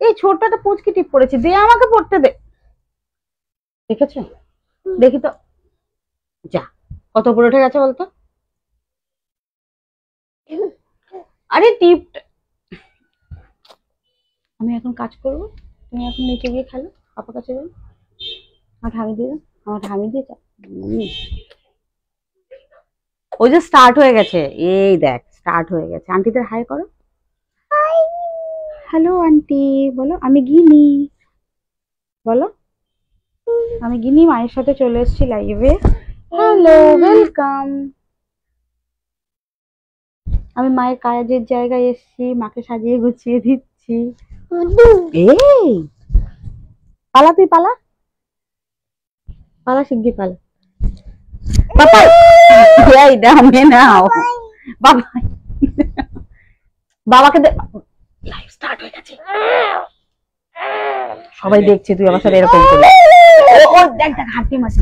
এই ছোট্ট একটা পুচকি টিপ পড়েছি, দে আমাকে পড়তে দে। দেখেছো? দেখি তো, যা কত উপরে উঠে গেছে বলতো। আরে টিপ, আমি এখন কাজ করবো, তুমি এখন নিচে গিয়ে খেলো, পাপার কাছে যাও। আমার ঠামি দিয়ে দাও, আমার ঠামি দিয়ে যাও। ওই যে স্টার্ট হয়ে গেছে, এই দেখ স্টার্ট হয়ে গেছে। আন্টিদের হাই করো। হ্যালো আন্টি বলো। আমি গিনি বলো। আমি গিনি মায়ের সাথে চলে এসেছি লাইভে। Hello, welcome. আমি মায়ের কাজের জায়গায় এসেছি, মাকে সাজিয়ে গুছিয়ে দিচ্ছি। এই পালা, তুই পালা, পালা শিখবি, পালা। বাবা এই দামে নাও বাবা, বাবাকে দে। লাইভ স্টার্ট হয়ে গেছে, সবাই দেখছে তুই আমার সাথে এরকম করে। ও দেখ দেখ হাঁটি মাসি।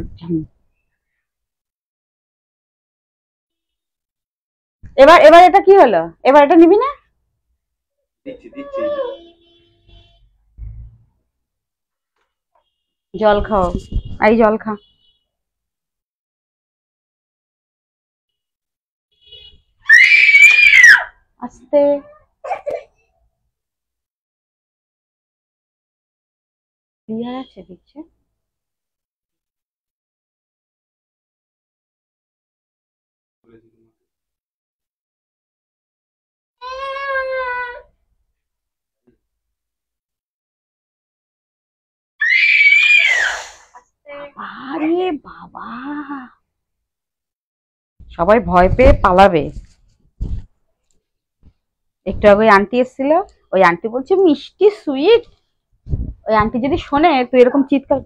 এবার এবার এটা কি হলো? এবার এটা নিবি না? জল খাও, এই জল খা। আস্তে। ক্লিয়ার আছে দেখছে। আরে বাবা, সবাই ভয় পেয়ে পালাবে। একটু আগে ওই আন্টি এসেছিল, ওই আন্টি বলছে মিষ্টি সুইট। ওই আন্টি যদি শোনে তুই এরকম চিৎকার।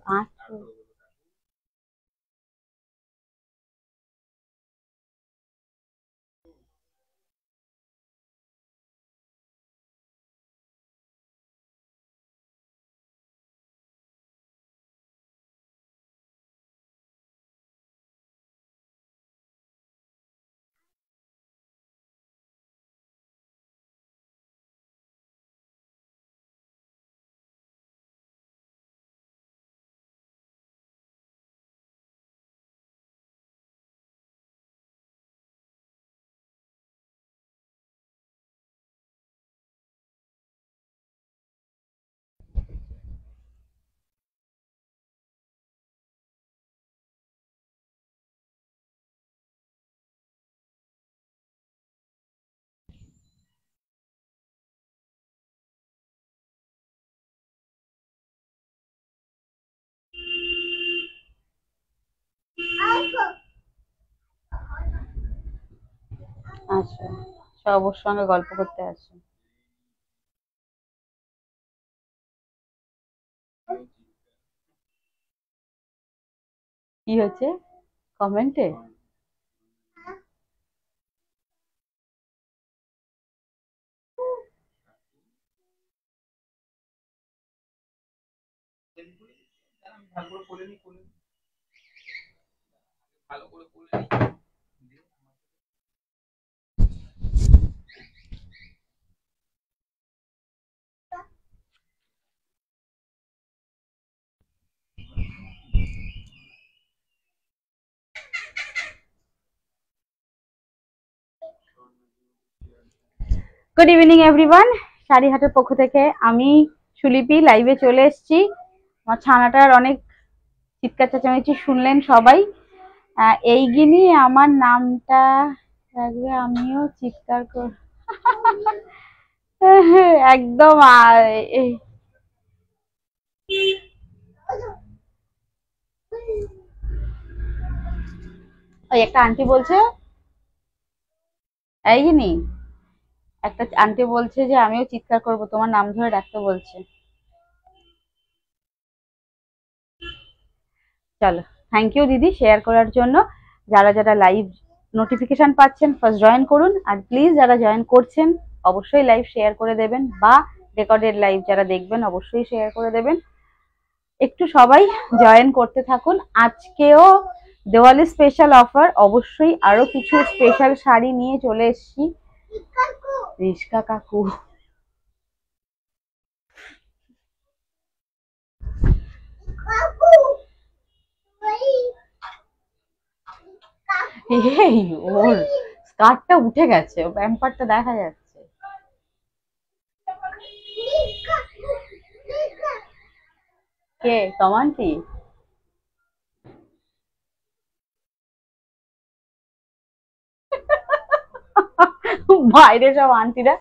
আচ্ছা, সব ওর সঙ্গে গল্প করতে আসে। কি হচ্ছে কমেন্টে? গুড ইভিনিং এভরিওয়ান, শাড়িহাটের পক্ষ থেকে আমি সুলিপি লাইভে চলে এসেছি। আমার ছানাটার অনেক চিৎকার চেঁচামেচি শুনলেন সবাই। এই গিনি আমার নামটা থাকবে, আমিও চিৎকার কর। একদম। ওই একটা আন্টি বলছে, এই গিনি একটা আন্টি বলছে যে আমিও চিৎকার করব, তোমার নাম ধরে ডাকতে বলছে। চলো, থ্যাংক ইউ দিদি শেয়ার করার জন্য। যারা যারা লাইভ নোটিফিকেশন পাচ্ছেন ফার্স্ট জয়েন করুন, আর প্লিজ যারা জয়েন করছেন অবশ্যই লাইভ শেয়ার করে দেবেন, বা রেকর্ডেড লাইভ যারা দেখবেন অবশ্যই শেয়ার করে দেবেন। একটু সবাই জয়েন করতে থাকুন। আজকেও দেওয়ালি স্পেশাল অফার, অবশ্যই আরো কিছু স্পেশাল শাড়ি নিয়ে চলে এসেছি। রিস্কা কাকু এই ওর স্কার্টটা উঠে গেছে, ও প্যাম্পারটা দেখা যাচ্ছে। কে কমান্টি? বাইরে সব আন্টিরা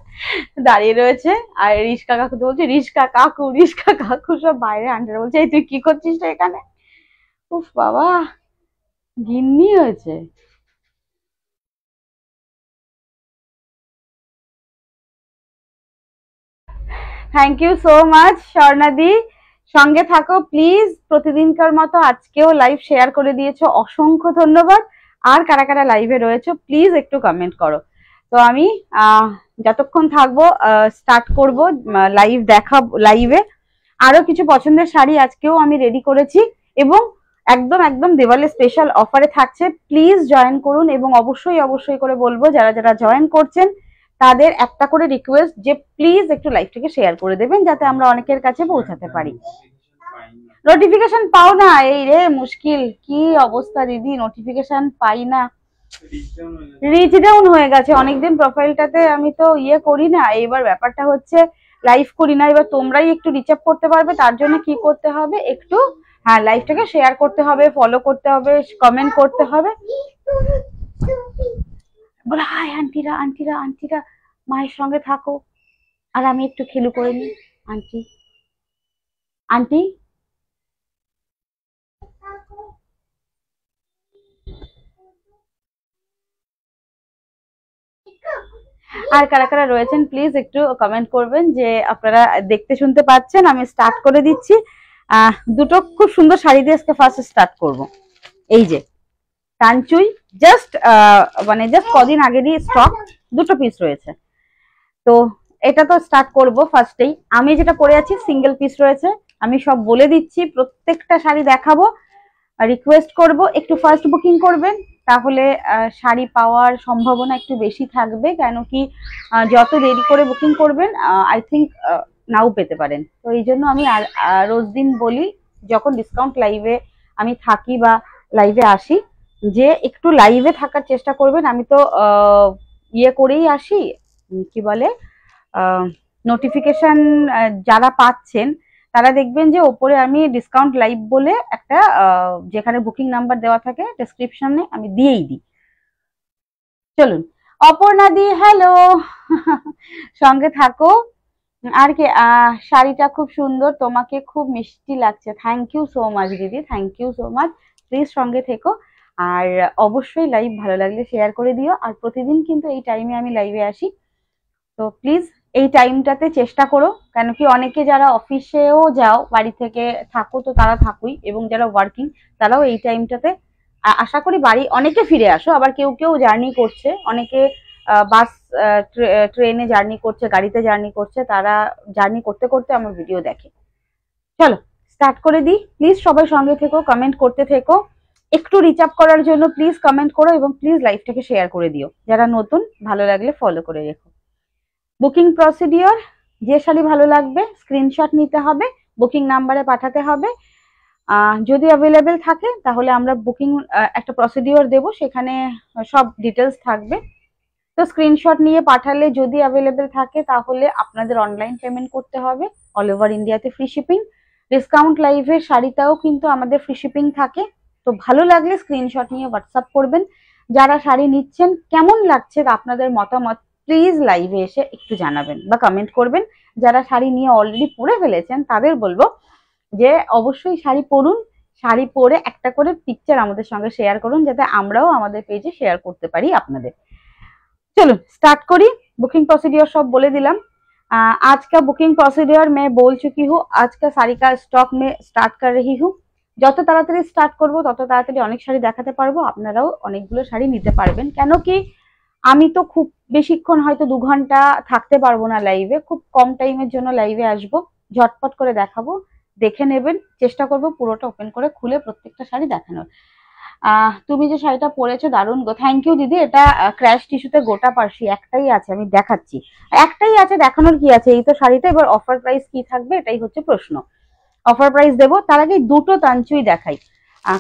দাঁড়িয়ে রয়েছে, আর রিস্কা কাকু তো বলছে রিস্কা কাকু, রিস্কা কাকু, সব বাইরে আন্টিরা বলছে এই তুই কি করছিস রে এখানে? উফ বাবা, গিন্নি হয়েছে। থ্যাংক ইউ সো মাচ স্বর্ণাদি, সঙ্গে থাকো প্লিজ, প্রতিদিনকার মতো আজকেও লাইভ শেয়ার করে দিয়েছো, অসংখ্য ধন্যবাদ। আর কারা কারা লাইভে রয়েছে প্লিজ একটু কমেন্ট করো। তো আমি যতক্ষণ থাকবো স্টার্ট করব লাইভ দেখা, লাইভে আরো কিছু পছন্দের শাড়ি আজকেও আমি রেডি করেছি, এবং একদম একদম দেওয়ালে স্পেশাল অফারে থাকছে, প্লিজ জয়েন করুন। এবং অবশ্যই অবশ্যই করে বলবো যারা যারা জয়েন করছেন তাদের একটা করে রিকোয়েস্ট যে প্লিজ একটু লাইভটাকে শেয়ার করে দেবেন, যাতে আমরা অনেকের কাছে পৌঁছাতে পারি। নোটিফিকেশন পাও না, এই রে মুশকিল, কি অবস্থা দিদি, নোটিফিকেশন পাই না, রিচ ডাউন হয়ে গেছে অনেকদিন প্রোফাইলটাতে, আমি তো ইয়ে করি না। এইবার ব্যাপারটা হচ্ছে লাইভ করি না, এবার তোমরাই একটু রিচ আপ করতে পারবে, তার জন্য কি করতে হবে, একটু হ্যাঁ লাইভটাকে শেয়ার করতে হবে, ফলো করতে হবে, কমেন্ট করতে হবে। বলে হাই আন্টিরা, আন্টিরা, আন্টিরা মায়ের সঙ্গে থাকো, আর আমি একটু খেলু করে নিই। আন্টি, আন্টি আর কারা কারা রয়েছেন প্লিজ একটু কমেন্ট করবেন যে আপনারা দেখতে শুনতে পাচ্ছেন। আমি স্টার্ট করে দিচ্ছি, দুটো খুব সুন্দর শাড়ি দিয়ে আজকে ফার্স্ট স্টার্ট করব। এই যে কাঞ্চুই, জাস্ট মানে জাস্ট কদিন আগেরই স্টক, দুটো পিস রয়েছে, তো এটা তো স্টার্ট করব ফার্স্টেই। আমি যেটা পরে আছি সিঙ্গেল পিস রয়েছে, আমি সব বলে দিচ্ছি, প্রত্যেকটা শাড়ি দেখাবো। রিকোয়েস্ট করব একটু ফার্স্ট বুকিং করবেন, তাহলে শাড়ি পাওয়ার সম্ভাবনা একটু বেশি থাকবে, কেন কি যত দেরি করে বুকিং করবেন আই থিঙ্ক নাও পেতে পারেন। তো এই জন্য আমি রোজ দিন বলি যখন ডিসকাউন্ট লাইভে আমি থাকি বা লাইভে আসি, যে একটু লাইভে থাকার চেষ্টা করবেন। আমি তো ইয়ে করেই আসি, কি বলে, নোটিফিকেশন যারা পাচ্ছেন তারা দেখবেন যে ওপরে আমি ডিসকাউন্ট লাইভ বলে একটা যেখানে বুকিং নাম্বার দেওয়া থাকে ডেসক্রিপশনে আমি দিয়েই দিই। চলুন অপর্ণা দি, হ্যালো, সঙ্গে থাকো। আর কি শাড়িটা খুব সুন্দর, তোমাকে খুব মিষ্টি লাগছে, থ্যাংক ইউ সো মাচ দিদি, thank you so much, please সঙ্গে থেকো। আর অবশ্যই লাইভ ভালো লাগলে শেয়ার করে দিও। আর প্রতিদিন কিন্তু এই টাইমে আমি লাইভে আসি, তো প্লিজ এই টাইমটাতে চেষ্টা করো, কেন কি অনেকে যারা অফিসেও যাও, বাড়ি থেকে থাকো তো তারা থাকুই, এবং যারা ওয়ার্কিং তারাও এই টাইমটাতে আশা করি বাড়ি অনেকে ফিরে আসো, আবার কেউ কেউ জার্নি করছে, অনেকে বাস ট্রেনে জার্নি করছে, গাড়িতে জার্নি করছে, তারা জার্নি করতে করতে আমার ভিডিও দেখে। চলো স্টার্ট করে দিই, প্লিজ সবাই সঙ্গে থেকো, কমেন্ট করতে থেকো, একটু রিচ আপ করার জন্য প্লিজ কমেন্ট করো, এবং প্লিজ লাইভটাকে শেয়ার করে দিও, যারা নতুন ভালো লাগলে ফলো করে রেখো। বুকিং প্রসিডিওর, যে শাড়ি ভালো লাগবে স্ক্রিনশট নিতে হবে, বুকিং নাম্বারে পাঠাতে হবে, যদি অ্যাভেলেবেল থাকে তাহলে আমরা বুকিং একটা প্রসিডিওর দেব, সেখানে সব ডিটেলস থাকবে। তো স্ক্রিনশট নিয়ে পাঠালে যদি অ্যাভেলেবেল থাকে তাহলে আপনাদের অনলাইন পেমেন্ট করতে হবে, অল ওভার ইন্ডিয়াতে ফ্রি শিপিং। ডিসকাউন্ট লাইভের শাড়িটাও কিন্তু আমাদের ফ্রি শিপিং থাকে। তো ভালো লাগলে স্ক্রিনশট নিয়ে হোয়াটসঅ্যাপ করবেন। যারা শাড়ি নিচ্ছেন কেমন লাগছে আপনাদের মতামত প্লিজ লাইভে এসে একটু জানাবেন বা কমেন্ট করবেন। যারা শাড়ি নিয়ে অলরেডি পরে ফেলেছেন তাদের বলবো যে অবশ্যই শাড়ি পরুন, শাড়ি পরে একটা করে পিকচার আমাদের সঙ্গে শেয়ার করুন, যাতে আমরাও আমাদের পেজে শেয়ার করতে পারি আপনাদের। चलो स्टार्ट करी, बुकिंग प्रोसीडियर सब बोले दिलाम। आज का बुकिंग प्रोसीडियर मैं बोल चुकी हूँ, आज का साड़ी का स्टॉक में स्टार्ट कर रही हूँ। যত তাড়াতাড়ি স্টার্ট করব তত তাড়াতাড়ি অনেক শাড়ি দেখাতে পারবো, আপনারাও অনেকগুলো শাড়ি নিতে পারবেন। কেন কি আমি তো খুব বেশিক্ষণ হয়তো 2 ঘন্টা থাকতে পারবো না লাইভে, খুব কম টাইমের জন্য লাইভে আসবো, ঝটপট করে দেখাবো, দেখে নেবেন। চেষ্টা করব পুরোটা ওপেন করে খুলে প্রত্যেকটা শাড়ি দেখানোর। তুমি যে শাড়িটা পরেছো দারুণ গো, থ্যাংক ইউ দিদি। এটা ক্র্যাশ টিস্যুতে গোটা পার্সি, একটাই আছে, আমি দেখাচ্ছি, একটাই আছে, দেখানোর কি আছে, এই তো শাড়িটা। এবার অফার প্রাইস কি থাকবে এটাই হচ্ছে প্রশ্ন। অফার প্রাইস দেবো। তার আগে দুটো তানচুই দেখাই।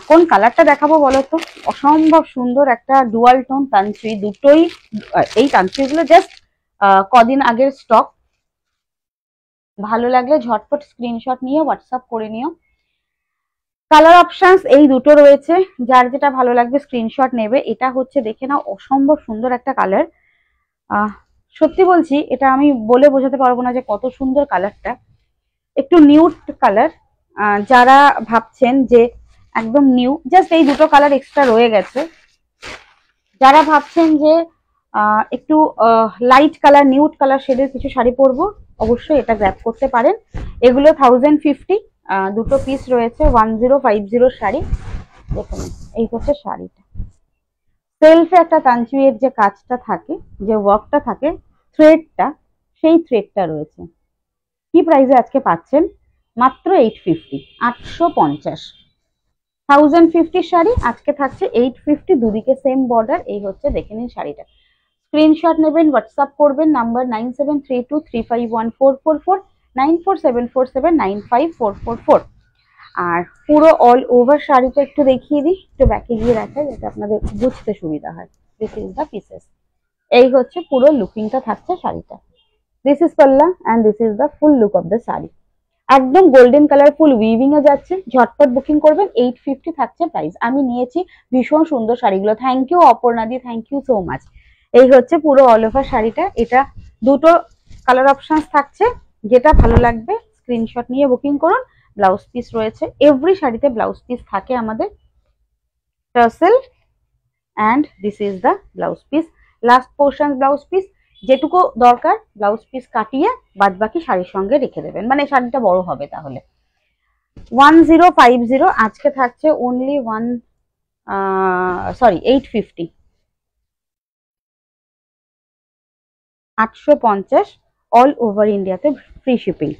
কোন কালারটা দেখাবো বলো তো? অসম্ভব সুন্দর একটা ডুয়াল টোন তানচুই, দুটোই। এই তানচুইগুলো জাস্ট কদিন আগের স্টক। ভালো লাগলে ঝটপট স্ক্রিনশট নিয়ে হোয়াটসঅ্যাপ করে নিও। কালার অপশনস এই দুটো রয়েছে, যার যেটা ভালো লাগবে স্ক্রিনশট নেবে। এটা হচ্ছে দেখে নাও, অসম্ভব সুন্দর একটা কালার। সত্যি বলছি, এটা আমি বলে বোঝাতে পারবো না যে কত সুন্দর কালারটা। একটু নিউড কালার। যারা ভাবছেন যে একদম নিউ, জাস্ট এই দুটো কালার এক্সট্রা রয়ে গেছে। যারা ভাবছেন যে একটু লাইট কালার, নিউড কালার শেডের কিছু শাড়ি পরবো, অবশ্যই এটা গ্র্যাব করতে পারেন। এগুলো 1050, দুটো পিস রয়েছে, 1050 শাড়ি। দেখুন এই হচ্ছে শাড়িটা। সেলফে একটা তানচুইয়ের যে কাজটা থাকে, যে ওয়ার্কটা থাকে, থ্রেডটা, সেই থ্রেডটা রয়েছে। কি প্রাইসে আজকে পাচ্ছেন? মাত্র 850, 850। 1050 শাড়ি আজকে থাকছে 850, দুদিকে সেম বর্ডার। এই হচ্ছে দেখে নিন শাড়িটা। স্ক্রিনশট নেবেন, হোয়াটসঅ্যাপ করবেন, নাম্বার 9732351444, 9474795444। আর পুরো অল ওভার শাড়িটা একটু দেখিয়ে দিই, একটু ব্যাকে গিয়ে দেখাই যাতে আপনাদের বুঝতে সুবিধা হয়। This is the pieces. এই হচ্ছে পুরো লুকিংটা থাকছে শাড়িটা। দিস ইজ পাল্লা and this is the full look of the sari. একদম গোল্ডেন কালার, ফুল উইভিং এ যাচ্ছে। ঝটপট বুকিং করবেন। 850 থাকছে প্রাইস। আমি নিয়েছি ভীষণ সুন্দর শাড়িগুলো। থ্যাংক ইউ অপর্ণা দি, থ্যাংক ইউ সো মাচ। এই হচ্ছে পুরো অল ওভার শাড়িটা। এটা দুটো কালার অপশনস থাকছে, যেটা ভালো লাগবে স্ক্রিনশট নিয়ে বুকিং করুন। ব্লাউজ পিস রয়েছে, এভরি শাড়িতে ব্লাউজ পিস থাকে আমাদের। Tassel and this is the blouse piece. Last portion blouse piece, যেটুকু দরকার ব্লাউজ পিস কাটিয়ে বাদ বাকি শাড়ির সঙ্গে রেখে দেবেন, মানে শাড়িটা বড় হবে তাহলে। 1050 আজকে থাকছে অনলি 850, 850 অল ওভার ইন্ডিয়াতে ফ্রি শিপিং।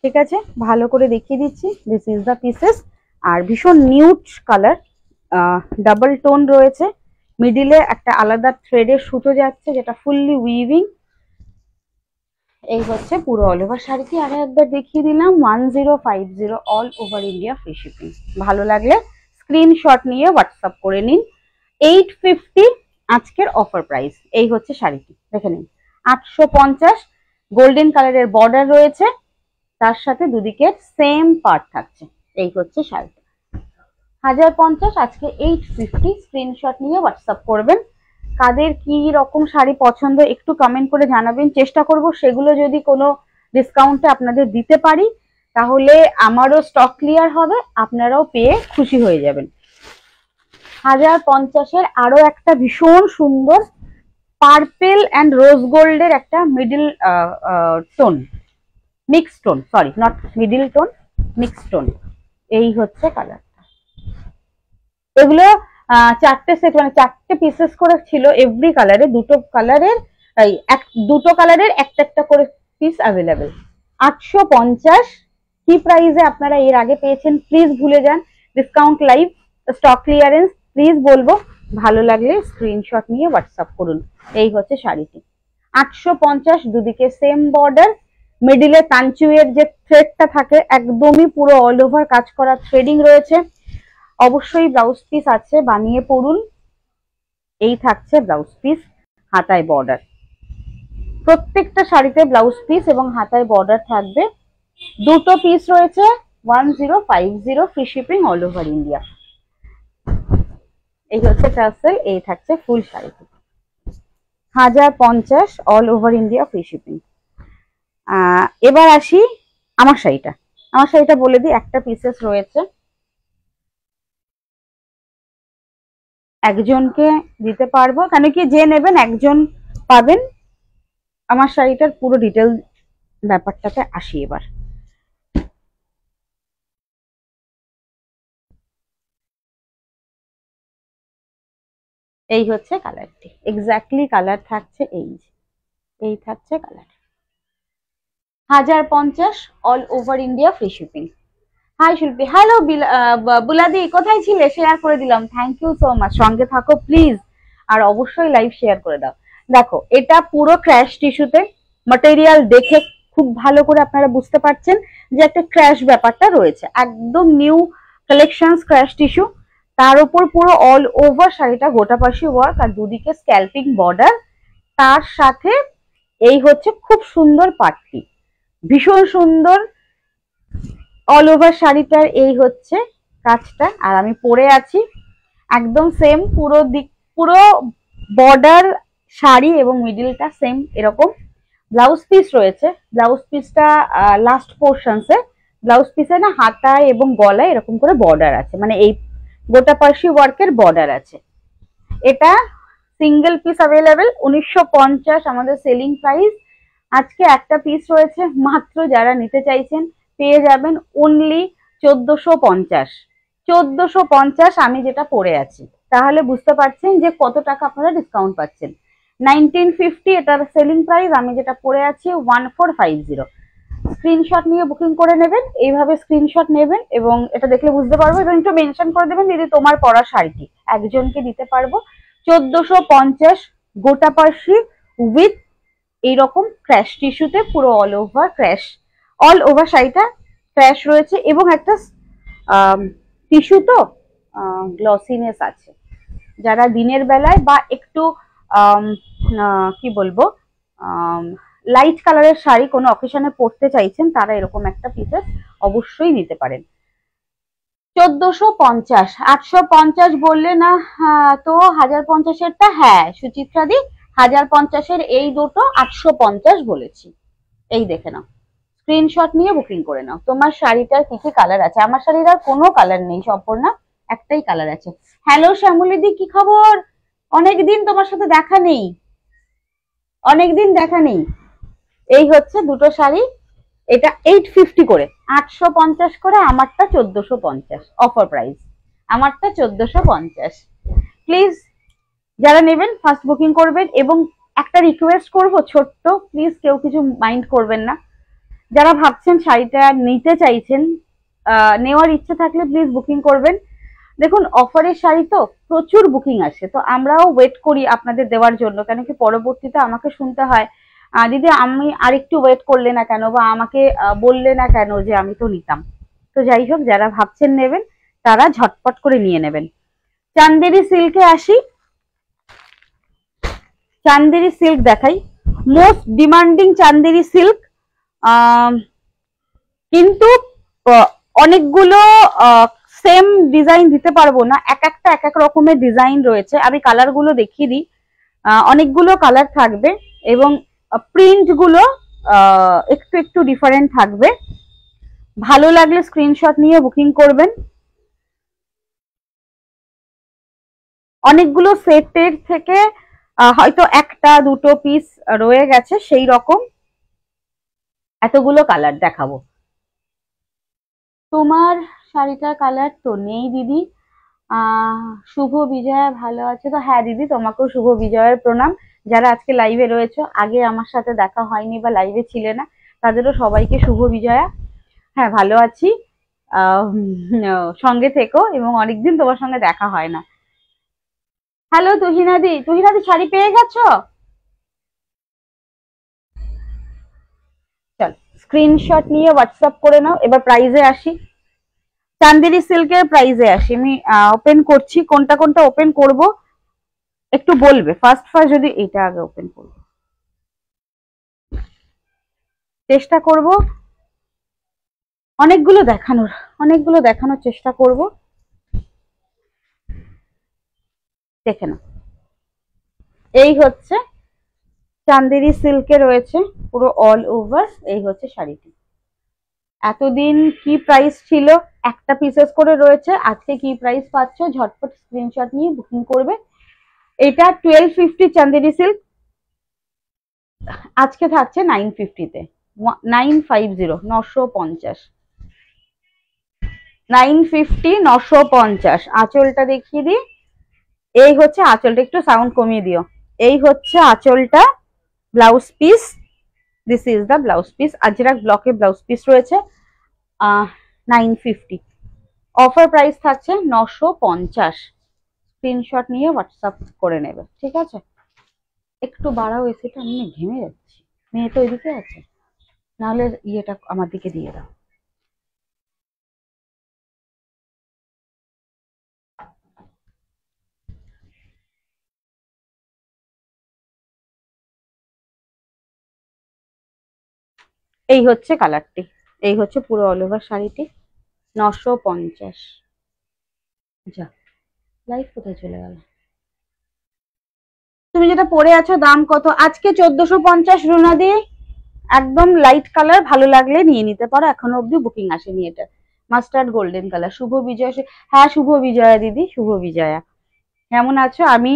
ঠিক আছে, ভালো করে দেখিয়ে দিচ্ছি। This is the pieces. আর ভীষণ নিউড কালার, ডাবল টোন রয়েছে। মিডিলে একটা আলাদা থ্রেডের সুতো যাচ্ছে, যেটা ফুললি উইভিং। এই হচ্ছে পুরো অল ওভার শাড়িটি। আরো একবার দেখিয়ে দিলাম, 1050 all over India free shipping. ভালো লাগলে স্ক্রিনশট নিয়ে হোয়াটসঅ্যাপ করে নিন। 850 আজকের অফার প্রাইস। এই হচ্ছে শাড়িটি, দেখে নিন। 850 গোল্ডেন কালারের বর্ডার রয়েছে, তার সাথে দুদিকে সেম পার্ট থাকছে। এই হচ্ছে শাড়িটা। 1050 আজকে 850। স্ক্রিনশট নিয়ে হোয়াটসঅ্যাপ করবেন। কাদের কি রকম শাড়ি পছন্দ একটু কমেন্ট করে জানাবেন। চেষ্টা করব সেগুলো যদি কোনো ডিসকাউন্টে আপনাদের দিতে পারি, তাহলে আমারও স্টক ক্লিয়ার হবে, আপনারাও পেয়ে খুশি হয়ে যাবেন। 1050-এর আরো একটা ভীষণ সুন্দর পার্পেল অ্যান্ড রোজ গোল্ডের একটা middle tone, mix tone, sorry not middle tone, mix tone. এই হচ্ছে কালারটা। এগুলো চারটে সেট, মানে চারটে পিসেস করে ছিল এভরি কালারে। দুটো কালারের একটা একটা করে পিস অ্যাভেলেবেল। 850 কি প্রাইসে আপনারা এর আগে পেয়েছেন প্লিজ ভুলে যান। Discount live, stock clearance, please বলবো। ভালো লাগলে স্ক্রিনশট নিয়ে হোয়াটসঅ্যাপ করুন। এই হচ্ছে শাড়িটি। 850, দুদিকে সেম বর্ডার, মিডিলে তানচুইয়ের যে থ্রেডটা থাকে একদমই পুরো অল ওভার কাজ করা থ্রেডিং রয়েছে। অবশ্যই ব্লাউজ পিস আছে, বানিয়ে পড়ুন। এই থাকছে ব্লাউজ পিস, হাতায় বর্ডার। প্রত্যেকটা শাড়িতে ব্লাউজ পিস এবং হাতায় বর্ডার থাকবে। দুটো পিস রয়েছে, 1050 free shipping all over India. এই হচ্ছে টার্সেল, এই থাকছে ফুল শাড়িটি। 1050 all over India free shipping. এবার আসি আমার শাড়িটা। আমার শাড়িটা বলে দিই, একটা পিসেস রয়েছে, একজনকে দিতে পারবো, কেন কি যে নেবেন একজন পাবেন। আমার শাড়িটার পুরো ডিটেল ব্যাপারটাতে আসি এবার। এই হচ্ছে কালারটি, এক্স্যাক্টলি কালার থাকছে এই থাকছে colour. 1050 all over India free shipping. Hi Shilpi, hello বুলাদি, কোথায় ছিলে? শেয়ার করে দিলাম, থ্যাংক ইউ সো মাচ। সঙ্গে থাকো প্লিজ, আর অবশ্যই লাইভ শেয়ার করে দাও। দেখো এটা পুরো ক্র্যাশ টিস্যুতে, ম্যাটেরিয়াল দেখে খুব ভালো করে আপনারা বুঝতে পারছেন যে একটা ক্র্যাশ ব্যাপারটা রয়েছে, একদম নিউ কালেকশন ক্র্যাশ টিস্যু, তার উপর পুরো অল ওভার শাড়িটা গোটাপাশি ওয়ার্ক আর দুদিকে স্ক্যালপিং বর্ডার, তার সাথে এই হচ্ছে খুব সুন্দর পাটটি, ভীষণ সুন্দর অল ওভার শাড়িটার এই হচ্ছে কাজটা। আর আমি পরে আছি একদম সেম পুরো বর্ডার শাড়ি এবং মিডিলটা সেম এরকম। ব্লাউজ পিস রয়েছে, ব্লাউজ পিসটা লাস্ট পোর্শনসে, ব্লাউজ পিসে না হাতায় এবং গলায় এরকম করে বর্ডার আছে, মানে এই গোটাপাশি ওয়ার্কের বর্ডার আছে। এটা সিঙ্গেল পিস অ্যাভেলেবেল 1950 আমাদের সেলিং প্রাইস। আজকে একটা পিস রয়েছে মাত্র, যারা নিতে চাইছেন পেয়ে যাবেন অনলি 1450। 1450 আমি যেটা পরে আছি, তাহলে বুঝতে পারছেন যে কত টাকা আপনারা ডিসকাউন্ট পাচ্ছেন। 1950 এটার সেলিং প্রাইস, আমি যেটা পরে আছি 1450। স্ক্রিনশট নিয়ে বুকিং করে নেবেন, এইভাবে স্ক্রিনশট নেবেন এবং এটা দেখলে বুঝতে পারবো, এবং একটু মেনশন করে দেবেন দিদি তোমার পরা শাড়িটি, একজনকে দিতে পারবো 1450 গোটাপাশি উইথ এইরকম ক্র্যাশ টিস্যুতে পুরো অল ওভার শাড়িটা ক্র্যাশ রয়েছে এবং একটা টিস্যু তো গ্লসিনেস আছে। যারা দিনের বেলায় বা একটু কি বলবো লাইট কালারের শাড়ি কোনো অকেশনে পরতে চাইছেন, তারা এরকম একটা পিসেস অবশ্যই নিতে পারেন। 1450, 850 বললে না তো 1050-এরটা, হ্যাঁ সুচিত্রা দি 1050-এর এই দুটো 850 বলেছি। এই দেখে নাও, স্ক্রিনশট নিয়ে বুকিং করে নাও। তোমার শাড়িটার কি কি কালার আছে? আমার শাড়ির আর কোনো কালার নেই সম্পূর্ণা, একটাই কালার আছে। হ্যালো শ্যামলী দি, কি খবর? অনেকদিন তোমার সাথে দেখা নেই, অনেকদিন দেখা নেই। এই হচ্ছে দুটো শাড়ি, এটা 850 করে, 850 করে, আমারটা 1450 অফার প্রাইস, আমারটা 1450। প্লিজ যারা নেবেন ফার্স্ট বুকিং করবেন। এবং একটা রিকোয়েস্ট করব ছোট্ট, প্লিজ কেউ কিছু মাইন্ড করবেন না, যারা ভাবছেন শাড়িটা নিতে চাইছেন, নেওয়ার ইচ্ছে থাকলে প্লিজ বুকিং করবেন। দেখুন অফারের শাড়ি তো প্রচুর বুকিং আসে, তো আমরাও ওয়েট করি আপনাদের দেওয়ার জন্য, কেন কি পরবর্তীতে আমাকে শুনতে হয় দিদি আমি আরেকটু ওয়েট করলে না কেন, বা আমাকে বললে না কেন যে আমি তো নিতাম। তো যাই হোক, যারা ভাবছেন নেবেন তারা ঝটপট করে নিয়ে নেবেন। চান্দেরি সিল্কে আসি, চান্দেরি সিল্ক দেখাই, মোস্ট ডিমান্ডিং চান্দেরি সিল্ক, কিন্তু অনেকগুলো সেম ডিজাইন দিতে পারবো না, এক একটা এক এক রকমের ডিজাইন রয়েছে। আমি কালার গুলো দেখিয়ে দিই, অনেকগুলো কালার থাকবে এবং প্রিন্ট গুলো একটু একটু ডিফারেন্ট থাকবে। ভালো লাগলে স্ক্রিনশট নিয়ে বুকিং করবেন। অনেকগুলো সেটের থেকে হয়তো একটা দুটো পিস রয়ে গেছে, সেই রকম এতগুলো কালার দেখাবো। তোমার শাড়িটার কালার তো নেই দিদি। শুভ বিজয়া ভালো আছে তো? হ্যাঁ দিদি, তোমাকেও শুভ বিজয়ের প্রণাম। যারা আজকে লাইভে রয়েছে, আগে আমার সাথে দেখা হয়নি বা লাইভে ছিলে না, তাদেরও সবাইকে শুভ বিজয়া। হ্যাঁ ভালো আছি, সঙ্গে থেকো, এবং অনেকদিন তোমার সঙ্গে দেখা হয় না। হ্যালো তুহিনাদি, তুহিনাদি শাড়ি পেয়ে গেছো? চল স্ক্রিনশট নিয়ে হোয়াটসঅ্যাপ করে নাও। এবার প্রাইজে আসি, চান্দেরি সিল্কের প্রাইজে আসি। আমি ওপেন করছি, কোনটা কোনটা ওপেন করব একটু বলবে। ফার্স্ট যদি এটা আগে ওপেন করব, চেষ্টা করব অনেকগুলো দেখানোর চেষ্টা করব। দেখে নাও, এই হচ্ছে চান্দেরি সিল্কে রয়েছে পুরো অল ওভার, এই হচ্ছে শাড়িটি। এতদিন কি প্রাইস ছিল, একটা পিসেস করে রয়েছে, আজকে কি প্রাইস পাচ্ছ ঝটপট স্ক্রিনশট নিয়ে বুকিং করবে। এটা 1250 চান্দেরি সিল্ক, আজকে থাকছে 950-তে, 950, 950, 950, 950। আঁচলটা দেখিয়ে দিই, এই হচ্ছে আঁচলটা, একটু সাউন্ড কমিয়ে দিও। এই হচ্ছে আঁচলটা, blouse piece, this is the blouse piece, Ajrak ব্লকে ব্লাউজ পিস রয়েছে। 950, অফার প্রাইস থাকছে 950। স্ক্রিনশট নিয়ে হোয়াটসঅ্যাপ করে নেবে, ঠিক আছে? একটু বাড়াও এসিটা, আমি ঘেমে যাচ্ছি, মেয়ে তো ওইদিকে আছে। নাহলে ইয়েটা আমার দিকে দিয়ে দাও। এই হচ্ছে কালারটি, এই হচ্ছে পুরো অল ওভার শাড়িটি, 950। যা, লাইফ কোথায় চলে গেল? তুমি যেটা পরে আছো দাম কত আজকে? 1450 রুনা দিয়ে। একদম লাইট কালার, ভালো লাগলে নিয়ে নিতে পারো, এখনো অব্দি বুকিং আসেনি। এটা মাস্টার্ড গোল্ডেন কালার। শুভ বিজয়া। হ্যাঁ শুভ বিজয়া দিদি, শুভ বিজয়া। কেমন আছো? আমি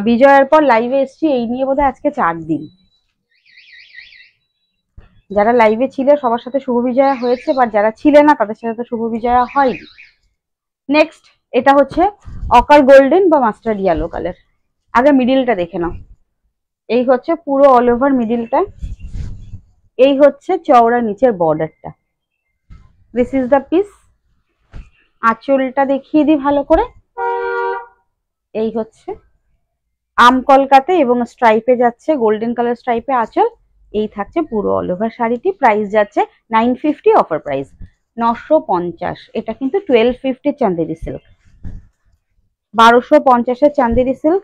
বিজয়ার পর লাইভে এসেছি, এই নিয়ে বোধহয় আজকে 4 দিন। যারা লাইভে ছিল সবার সাথে শুভ বিজয়া হয়েছে, বা যারা ছিলে না তাদের সাথে তো শুভ বিজয়া হয়নি। নেক্সট, এটা হচ্ছে অকার গোল্ডেন বা মাস্টার্ড ইয়েলো কালার। আগে মিডিলটা দেখে নাও। এই হচ্ছে পুরো অল ওভার মিডিলটা, এই হচ্ছে চওড়া নিচের বর্ডারটা। This is the piece. আঁচলটা দেখিয়ে দিই ভালো করে। এই হচ্ছে আম কলকাতে এবং স্ট্রাইপে যাচ্ছে, গোল্ডেন কালার স্ট্রাইপে আঁচল। এই থাকছে পুরো অল ওভার শাড়িটি। প্রাইস যাচ্ছে 950, অফার প্রাইস 950। এটা কিন্তু 1250 চান্দেরি সিল্ক, 1250-এর Chanderi silk,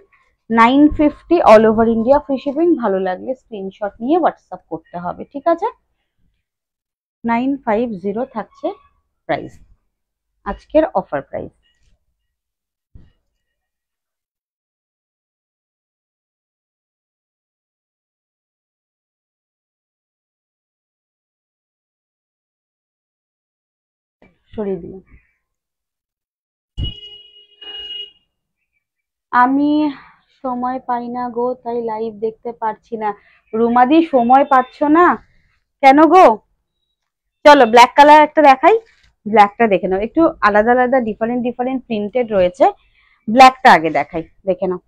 950 all over India, free shipping. ভালো লাগলে স্ক্রিনশট নিয়ে হোয়াটসঅ্যাপ করতে হবে, ঠিক আছে? 950 থাকছে প্রাইস, আজকের অফার প্রাইস। সরিয়ে দিলাম। আমি সময় পাই না গো, তাই লাইভ দেখতে পারছি না। রুমাদি সময় পাচ্ছ না কেন গো? চলো ব্ল্যাক কালার একটা দেখাই, ব্ল্যাকটা দেখে নাও। একটু আলাদা আলাদা ডিফারেন্ট ডিফারেন্ট প্রিন্টেড রয়েছে, ব্ল্যাকটা আগে দেখাই, দেখে নাও।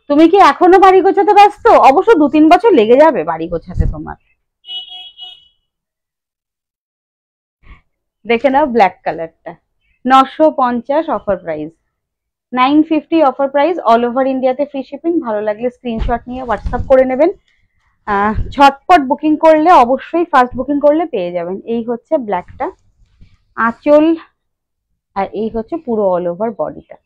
তুমি কি এখনো বাড়ি গোছাতে ব্যস্ত? অবশ্য 2-3 বছর লেগে যাবে বাড়ি গোছাতে তোমার। দেখে নাও ব্ল্যাক কালারটা, 950 offer price, 950 offer price, all over ইন্ডিয়াতে ফ্রি শিপিং। ভালো লাগলে স্ক্রিনশট নিয়ে হোয়াটসঅ্যাপ করে নেবেন। ঝটপট বুকিং করলে, অবশ্যই ফার্স্ট বুকিং করলে পেয়ে যাবেন। এই হচ্ছে ব্ল্যাকটা, আঁচল, আর এই হচ্ছে পুরো অল ওভার বডিটা।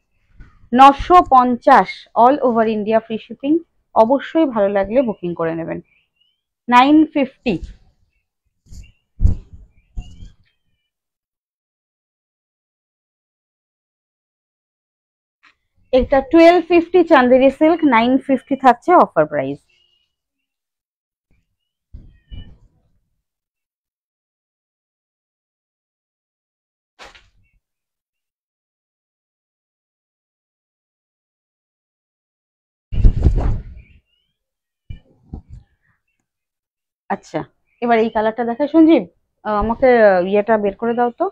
950 all over India, free shipping. অবশ্যই ভালো লাগলে বুকিং করে নেবেন। 950। এটা 1250 চান্দেরি সিল্ক, 950 থাকছে অফার প্রাইস। আচ্ছা, এবার এই কালারটা দেখায় সঞ্জীব। আমাকে ইয়েটা বের করে দাও তো,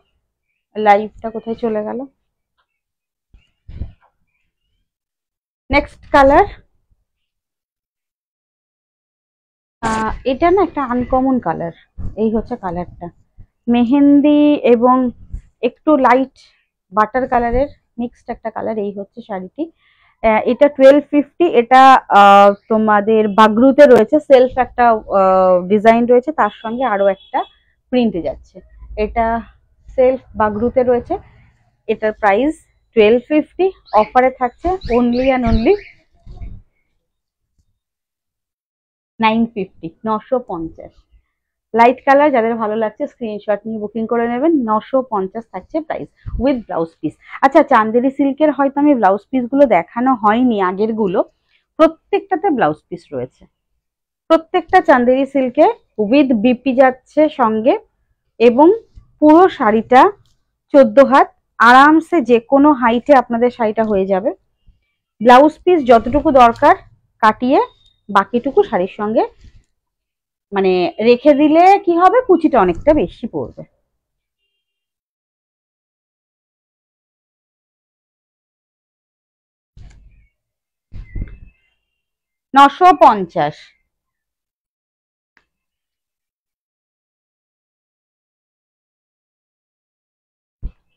লাইভটা কোথায় চলে গেল? নেক্সট কালার, এটা না একটা আনকমন কালার। এই হচ্ছে কালারটা, মেহেন্দি এবং একটু লাইট বাটার কালারের মিক্সড একটা কালার। এই হচ্ছে শাড়িটি, এটা 1250। এটা তোমাদের বাগরুতে রয়েছে, সেলফ একটা ডিজাইন রয়েছে, তার সঙ্গে আরো একটা প্রিন্টে যাচ্ছে। এটা সেলফ বাগরুতে রয়েছে। এটার প্রাইস 1250, অফারে থাকছে only and only 950, 950। Light colour যাদের ভালো লাগছে স্ক্রিনশট নিয়ে বুকিং করে নেবেন। 950 থাকছে প্রাইস, উইথ ব্লাউজ পিস। আচ্ছা, চান্দেরি সিল্কের হয়তো আমি ব্লাউজ পিস গুলো দেখানো হয়নি আগের গুলো, প্রত্যেকটাতে ব্লাউজ পিস রয়েছে। প্রত্যেকটা চান্দেরি সিল্কে উইথ বিপি যাচ্ছে সঙ্গে, এবং পুরো শাড়িটা 14 হাত, আরামসে যে কোনো হাইটে আপনাদের শাড়িটা হয়ে যাবে। ব্লাউজ পিস যতটুকু দরকার কাটিয়ে বাকিটুকু শাড়ির সঙ্গে মানে রেখে দিলে কি হবে, কুচিটা অনেকটা বেশি পড়বে। নশো পঞ্চাশ।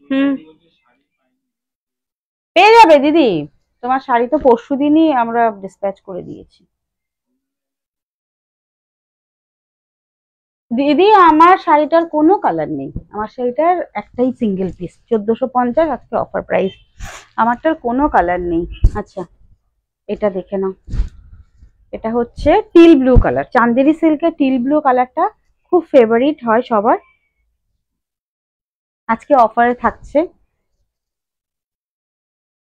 হুম, পেয়ে যাবে দিদি। তোমার শাড়ি তো পরশুদিনই আমরা ডিসপ্যাচ করে দিয়েছি। দিদি আমার শাড়িটার কোনো কালার নেই, আমার শাড়িটার একটাই সিঙ্গেল পিস, 1450 আজকে অফার প্রাইস, আমারটার কোনো কালার নেই। আচ্ছা এটা দেখে নাও, এটা হচ্ছে টিল ব্লু কালার, চান্দেরি সিল্কের টিল ব্লু কালারটা খুব ফেভারিট হয় সবার, আজকে অফারে থাকছে।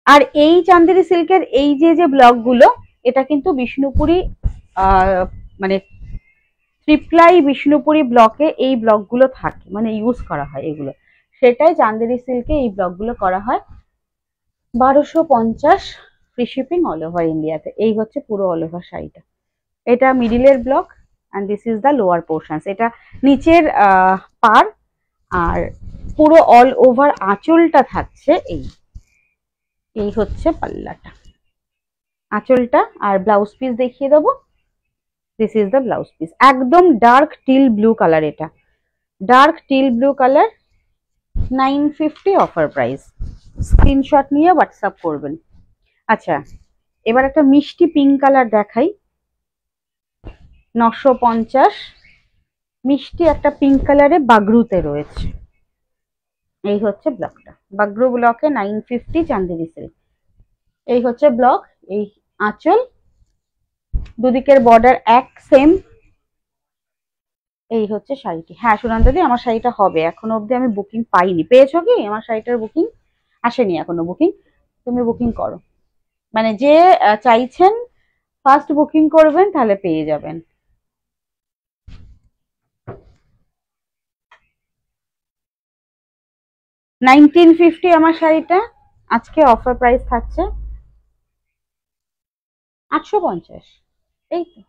আর এই চান্দেরি সিল্কের এই যে যে ব্লকগুলো, এটা কিন্তু বিষ্ণুপুরি মানে ট্রিপ্লাই বিষ্ণুপুরি ব্লকে এই ব্লকগুলো থাকে, মানে ইউজ করা হয় এগুলো, সেটাই চান্দেরি সিল্কে এই ব্লকগুলো করা হয়। 1250 ফ্রি শিপিং অল ওভার ইন্ডিয়াতে। এই হচ্ছে পুরো অল ওভার শাড়িটা, এটা মিডিলের block and this is the lower portions, এটা নিচের পার, আর পুরো অল ওভার আঁচলটা থাকছে এই, এই হচ্ছে পাল্লাটা, আঁচলটা। আর ব্লাউজ পিস দেখিয়ে দেবো, this is the blouse piece, একদম ডার্ক টিল ব্লু কালার, এটা dark teal blue colour, 950 offer price, screenshot নিয়ে হোয়াটসঅ্যাপ করবেন। আচ্ছা এবার একটা মিষ্টি পিঙ্ক কালার দেখাই, 950, মিষ্টি একটা পিঙ্ক কালারে বাগরুতে রয়েছে, এই হচ্ছে ব্লকটা, বাগরু ব্লকে 950 চান্দেরি সিল্ক, এই হচ্ছে ব্লক, এই আঁচল, দুদিকের বর্ডার এক সেম, এই হচ্ছে শাড়িটি। হ্যাঁ সুনন্দা দি আমার শাড়িটা হবে, এখনো অবধি আমি বুকিং পাইনি, পেয়েছো কি? আমার শাড়িটার বুকিং আসেনি এখনো, বুকিং তুমি বুকিং করো, মানে যে চাইছেন ফার্স্ট বুকিং করবেন তাহলে পেয়ে যাবেন। $1950 আমার শাড়িটা, আজকে অফার প্রাইস থাকছে 850, এই তো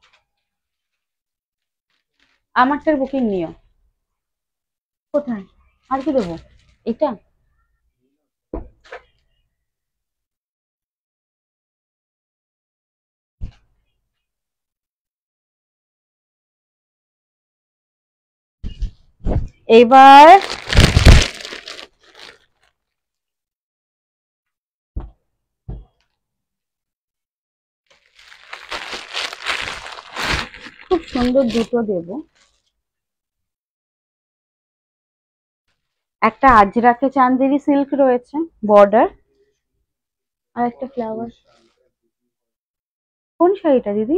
আমারটার বুকিং নিও। কোথায়? আর কি দেবো? এটা এবার খুব সুন্দর দুটো দেব, একটা আজরাকে চান্দেরি সিল্ক রয়েছে বর্ডার, আর একটা ফ্লাওয়ার। কোন শাড়িটা দিদি?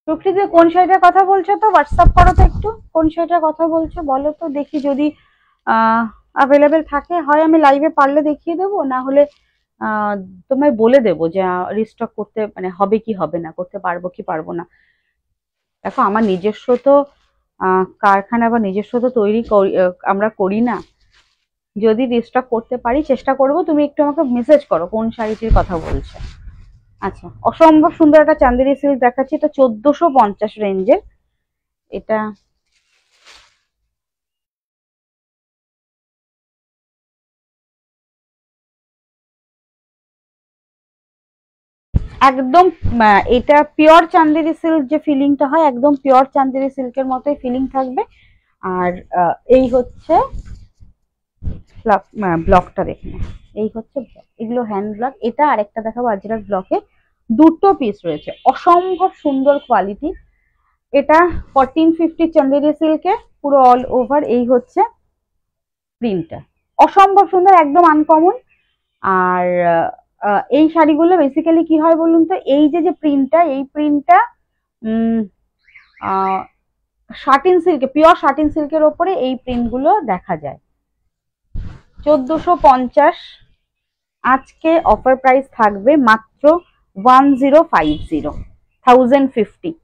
প্রকৃতি কোন শাড়িটার কথা বলছো, তো হোয়াটসঅ্যাপ করো তো একটু, কোন শাড়িটার কথা বলছো বলো তো দেখি, যদি অ্যাভেলেবেল থাকে হয় আমি লাইভে পারলে দেখিয়ে দেবো, না হলে আহ তোমায় বলে দেবো যে রিস্টক করতে মানে হবে কি হবে না, করতে পারবো কি পারবো না। দেখো আমার নিজস্ব তো কারখানা বা নিজস্ব তো তৈরি আমরা করি না, যদি রিস্টক করতে পারি চেষ্টা করব, তুমি একটু আমাকে মেসেজ করো কোন শাড়িটির কথা বলছো। আচ্ছা অসম্ভব সুন্দর একটা চান্দেরি সিল্ক দেখাচ্ছি, এটা 1450 রেঞ্জের, এটা একদম এটা পিওর চান্দেরি সিল্ক যে ফিলিংটা হয়, একদম পিওর চান্দেরি সিল্কের মতোই ফিলিং থাকবে। আর এই হচ্ছে ব্লকটা দেখে নাও, এই হচ্ছে ব্লক, এগুলো হ্যান্ড ব্লক, এটা আরেকটা দেখাবো আজরাক ব্লকে, দুটো পিস রয়েছে, অসম্ভব সুন্দর কোয়ালিটি, এটা 1450 চান্দেরি সিল্কে পুরো অল ওভার, এই হচ্ছে প্রিন্টটা, অসম্ভব সুন্দর একদম আনকমন। আর এই শাড়িগুলো বেসিক্যালি কি হয় বলুন তো, এই যে যে প্রিন্টটা, এই প্রিন্টটা শাটিন সিল্কে, পিওর শাটিন সিল্কের ওপরে এই প্রিন্টগুলো দেখা যায়। 1450, আজকে অফার প্রাইস থাকবে মাত্র 1050,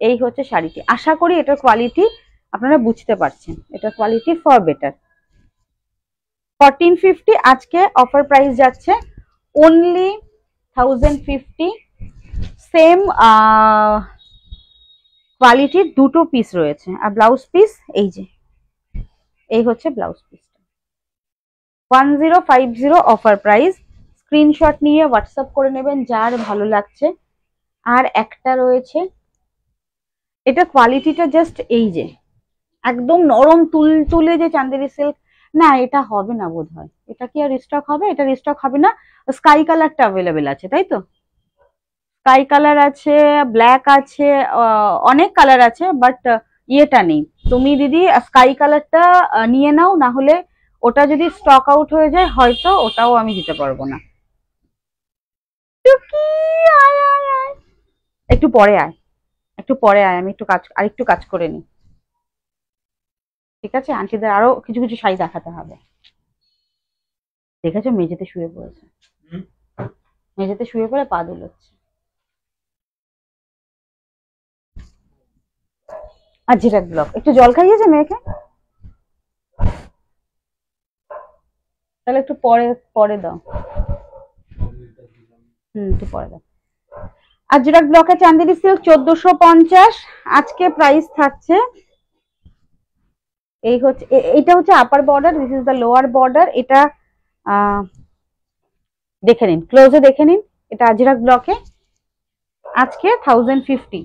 এই হচ্ছে শাড়িটি। আশা করি এটার কোয়ালিটি আপনারা বুঝতে পারছেন, এটার কোয়ালিটি ফর বেটার। 1450 আজকে অফার প্রাইস যাচ্ছে অনলি 1050, সেম কোয়ালিটির দুটো পিস রয়েছে, আর ব্লাউজ পিস এই যে, এই হচ্ছে ব্লাউজ পিসটা, 1050 অফার প্রাইস, স্ক্রিনশট নিয়ে হোয়াটসঅ্যাপ করে নেবেন যার ভালো লাগছে। আর একটা রয়েছে, এটা কোয়ালিটিটা জাস্ট এই যে একদম নরম তুল তুলে যে চান্দেরি সিল্ক, না এটা হবে না বোধ হয়, এটা কি আর রিস্টক হবে? এটা রিস্টক হবে না, স্কাই কালারটা অ্যাভেলেবেল আছে তাই তো, স্কাই কালার আছে, ব্ল্যাক আছে, অনেক কালার আছে, বাট ইয়েটা নেই। তুমি দিদি স্কাই কালারটা নিয়ে নাও, না হলে ওটা যদি স্টক আউট হয়ে যায় হয়তো ওটাও আমি দিতে পারবো না। টুকি, আয় আয় আয়, একটু পরে আয়, একটু পরে আয়, আমি একটু কাজ আরেকটু কাজ করে নিই। ঠিক আছে, আন্টিদের আরো কিছু কিছু শাড়ি দেখাতে হবে। দেখেছো মেঝেতে শুয়ে পড়েছে, মেঝেতে শুয়ে পড়ে পা দুলোচ্ছে। আর জিরাক ব্লক, একটু জল খাইয়েছে মেয়েকে, তাহলে একটু পরে পরে দাও। একটু পরে দাও। আজরাক ব্লকে চান্দেরি সিল্ক 1450, আজকে প্রাইস থাকছে এই হচ্ছে, এটা হচ্ছে upper border, this is the lower border. এটা দেখে নিন, ক্লোজে দেখে নিন। এটা আজরাক ব্লকে আজকে 1050,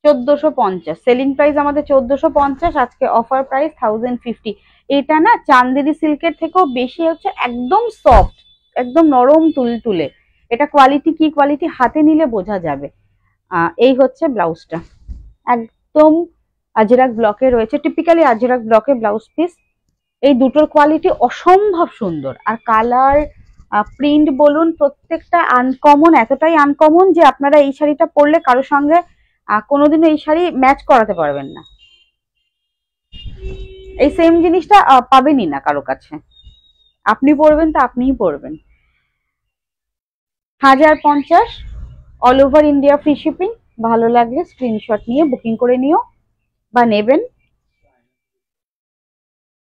1450 সেলিং প্রাইস আমাদের 1450, আজকে অফার প্রাইস 1050। এটা না চান্দেরি সিল্কের থেকেও বেশি হচ্ছে একদম সফট, একদম নরম তুলতুলে। এটা কোয়ালিটি কি কোয়ালিটি হাতে নিলে বোঝা যাবে। এই হচ্ছে ব্লাউজটা, একদম আজরাক ব্লকে রয়েছে, টিপিক্যালি আজরাক ব্লকে ব্লাউজ পিস। এই দুটোর কোয়ালিটি অসম্ভব সুন্দর, আর কালার প্রিন্ট বলুন প্রত্যেকটা আনকমন, এতটাই আনকমন যে আপনারা এই শাড়িটা পরলে কারোর সঙ্গে কোনোদিনও এই শাড়ি ম্যাচ করাতে পারবেন না। এই সেম জিনিসটা পাবেনই না কারো কাছে, আপনি পরবেন তো আপনিই পরবেন। 1050, all over India free shipping. ভালো লাগলে স্ক্রিনশট নিয়ে বুকিং করে নিও বা নেবেন।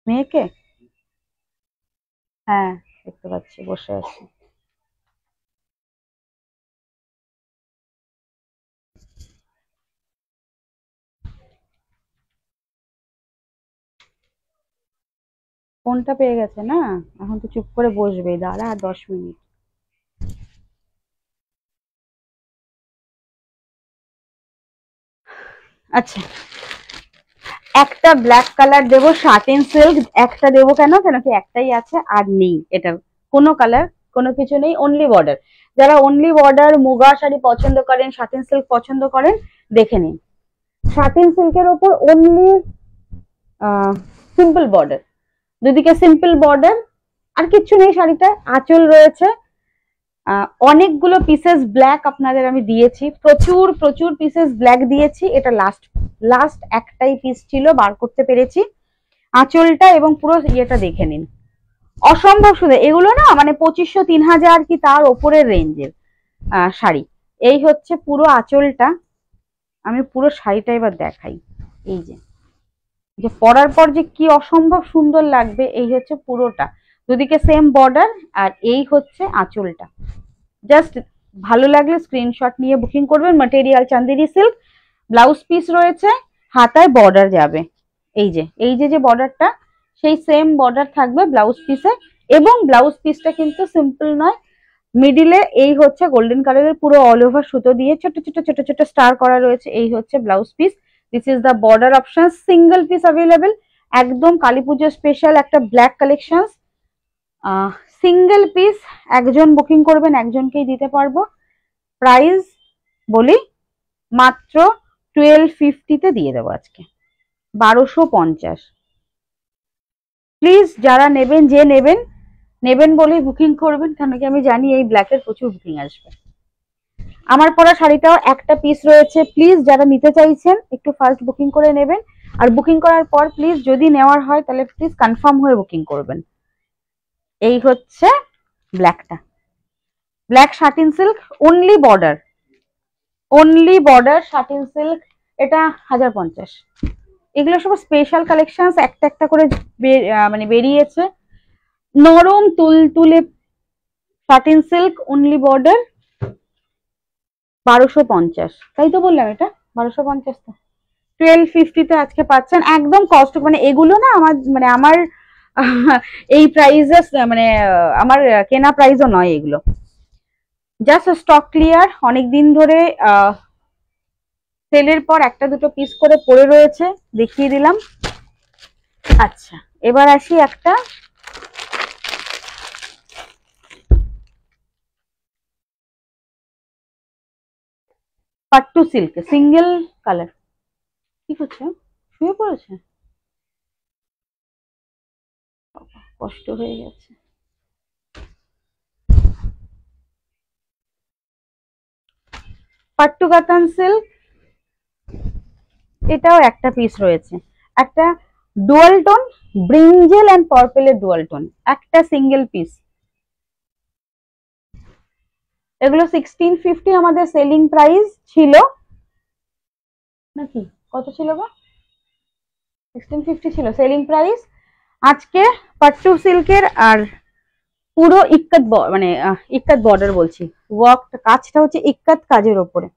মেয়েকে, হ্যাঁ দেখতে পাচ্ছি বসে আছে। ফোনটা পেয়ে গেছে না, এখন তো চুপ করে বসবে, দাঁড়া 10 মিনিট। আচ্ছা, একটা ব্ল্যাক কালার দেবো শার্টিন সিল্ক, একটা দেবো কেন, কেন কি একটাই আছে আর নেই, এটার কোনো কালার কোনো কিছু নেই, অনলি বর্ডার। যারা অনলি বর্ডার মুগা শাড়ি পছন্দ করেন, শার্টিন সিল্ক পছন্দ করেন, দেখে নিন। শার্টিন সিল্কের ওপর অনলি সিম্পল বর্ডার, দুদিকে সিম্পল বর্ডার, আর কিচ্ছু নেই শাড়িটায়। আঁচল রয়েছে, অনেকগুলো পিসেস ব্ল্যাক আপনাদের আমি দিয়েছি, প্রচুর প্রচুর পিসেস ব্ল্যাক দিয়েছি। এটা লাস্ট লাস্ট একটাই পিস ছিল, বার করতে পেরেছি। আঁচলটা এবং পুরো ইয়েটা দেখে নিন, অসম্ভব সুন্দর। এগুলো না মানে 2500 3000 কি তার ওপরের রেঞ্জের শাড়ি। এই হচ্ছে পুরো আঁচলটা, আমি পুরো শাড়িটা এবার দেখাই। এই যে যে পরার পর যে কি অসম্ভব সুন্দর লাগবে, এই হচ্ছে পুরোটা, দুদিকে সেম বর্ডার, আর এই হচ্ছে আঁচলটা। জাস্ট ভালো লাগলে স্ক্রিনশট নিয়ে বুকিং করবেন। Material Chanderi silk, blouse piece রয়েছে, হাতায় বর্ডার যাবে, এই যে এই যে যে বর্ডারটা সেই সেম বর্ডার থাকবে ব্লাউজ পিসে। এবং ব্লাউজ পিসটা কিন্তু সিম্পল নয়, মিডিলে এই হচ্ছে গোল্ডেন কালারের পুরো অল ওভার সুতো দিয়ে ছোট ছোট ছোট ছোট স্টার করা রয়েছে। এই হচ্ছে blouse piece, this is the border option, single piece available. একদম কালী পুজো স্পেশাল একটা ব্ল্যাক কালেকশন, সিঙ্গেল পিস, একজন বুকিং করবেন একজনকেই দিতে পারবো। প্রাইস বলি মাত্র 1250-তে দিয়ে দেবো আজকে, 1250। প্লিজ যারা নেবেন, যে নেবেন নেবেন বলেই বুকিং করবেন, কারণ কি আমি জানি এই ব্ল্যাকের প্রচুর বুকিং আসবে। আমার পরা শাড়িটাও একটা পিস রয়েছে, প্লিজ যারা নিতে চাইছেন একটু ফার্স্ট বুকিং করে নেবেন। আর বুকিং করার পর প্লিজ যদি নেওয়ার হয় তাহলে প্লিজ কনফার্ম হয়ে বুকিং করবেন। এই হচ্ছে ব্ল্যাকটা, black satin silk, only border, only border satin silk. এটা 1050। এগুলো সব স্পেশাল কালেকশন, একটা একটা করে মানে বেরিয়েছে। নরম তুলতুলে শার্টিন সিল্ক, অনলি বর্ডার, 1250। তাই তো বললাম, এটা 1250, তো 1250-তে আজকে পাচ্ছেন একদম কস্ট। মানে এগুলো না আমার মানে আমার এই প্রাইসে মানে আমার কেনা প্রাইসও নয় এগুলো, জাস্ট স্টক ক্লিয়ার। অনেকদিন ধরে সেলের পর একটা দুটো পিস করে পড়ে রয়েছে, দেখিয়ে দিলাম। আচ্ছা, এবার আসি একটা পাট্টু সিল্ক, সিঙ্গেল কালার, কি করছে? শুয়ে পড়েছে? কষ্ট হয়ে গেছে। পাট্টু কাতান সিল্ক, এটাও একটা পিস রয়েছে, একটা ডুয়াল টোন, ব্রিঞ্জেল এন্ড পার্পেলের ডুয়াল টোন, একটা সিঙ্গেল পিস। এগুলো 1650 আমাদের সেলিং প্রাইস ছিল নাকি, কত ছিল গো? 1650 ছিল সেলিং প্রাইস। আজকে পাট্টু সিল্কের আর পুরো ইক্কাত মানে ইক্কাত বর্ডার বলছি, ওয়ার্ক কাজটা হচ্ছে ইক্কাত কাজের ওপরে,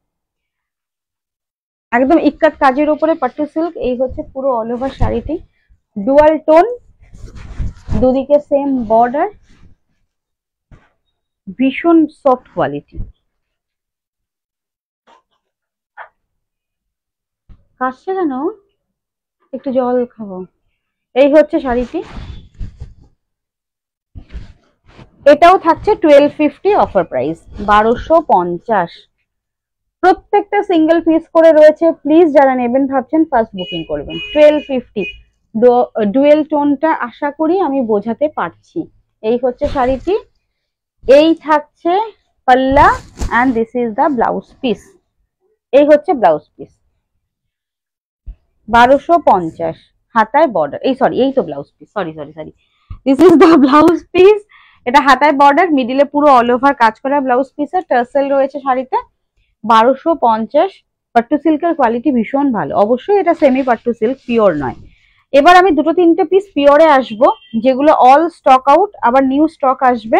একদম ইক্কাত কাজের উপরে পাট্টু সিল্ক। এই হচ্ছে পুরো অল ওভার শাড়িটি, ডুয়াল টোন, দুদিকে সেম বর্ডার, ভীষণ সফট কোয়ালিটি। কাশছে কেন? একটু জল খাবো। এই হচ্ছে শাড়িটি, এটাও থাকছে 1250 অফার প্রাইস, 1250। প্রত্যেকটা সিঙ্গেল পিস করে রয়েছে, প্লিজ যারা নেবেন ভাবছেন ফার্স্ট বুকিং করবেন। 1250 ডুয়েল টোনটা আশা করি আমি বোঝাতে পারছি। এই হচ্ছে শাড়িটি, এই থাকছে পাল্লা and this is the blouse piece. এই হচ্ছে ব্লাউজ পিস, 1250, হাতায় বর্ডার, এই সরি এই তো blouse piece, sorry sorry sorry, this is the blouse piece. এটা হাতায় বর্ডার, মিডিলে পুরো অল ওভার কাজ করা ব্লাউজ পিসের টার্সেল রয়েছে শাড়িতে, 1250। পাট্টু সিল্কের কোয়ালিটি ভীষণ ভালো, অবশ্যই এটা সেমি পাট্টু সিল্ক, পিওর নয়। এবার আমি দুটো তিনটে পিস পিওরে আসবো, যেগুলো অল স্টক আউট, আবার নিউ স্টক আসবে,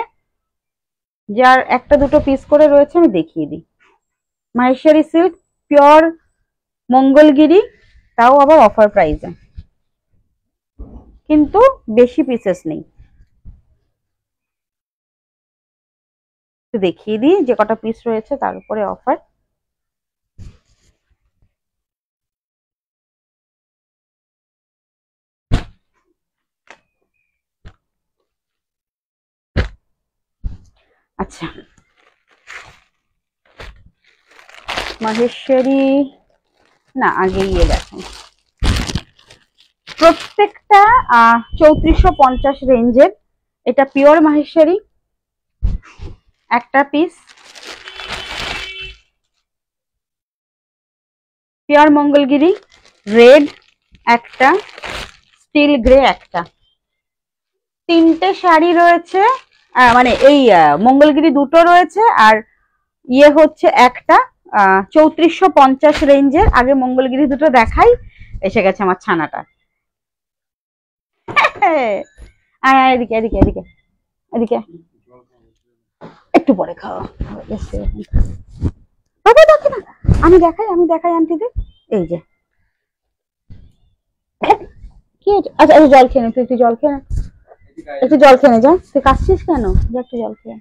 যার একটা দুটো পিস করে রয়েছে আমি দেখিয়ে দিই। মাহেশ্বরী সিল্ক পিওর মঙ্গলগিরি, তাও আবার অফার প্রাইসে, কিন্তু বেশি পিসেস নেই। দেখিয়ে দিই যে কটা পিস রয়েছে তার উপরে অফার। আচ্ছা, মাহেশ্বরী না, আগে ইয়ে দেখেন, প্রত্যেকটা 3450 রেঞ্জের, এটা পিওর মাহেশ্বরী, একটা পিস, পিওর মঙ্গলগিরি রেড একটা, স্টিল গ্রে একটা, তিনটে শাড়ি রয়েছে, মানে এই মঙ্গলগিরি দুটো রয়েছে, আর ইয়ে হচ্ছে একটা 3450 রেঞ্জের। আগে মঙ্গলগিরি দুটো দেখাই, এসে গেছে আমার ছানাটা। এদিকে এদিকে এদিকে এদিকে, একটু পরে খাওয়া এসছে। বাবা দেখে না, আমি দেখাই আন্টিদের। এই যে কি, আচ্ছা আচ্ছা জল খেয়ে নে, তুই একটু জল খেয়ে নে, একটু জল খেয়ে নে, যা, তুই কাশছিস কেন, যা একটু জল খেয়ে।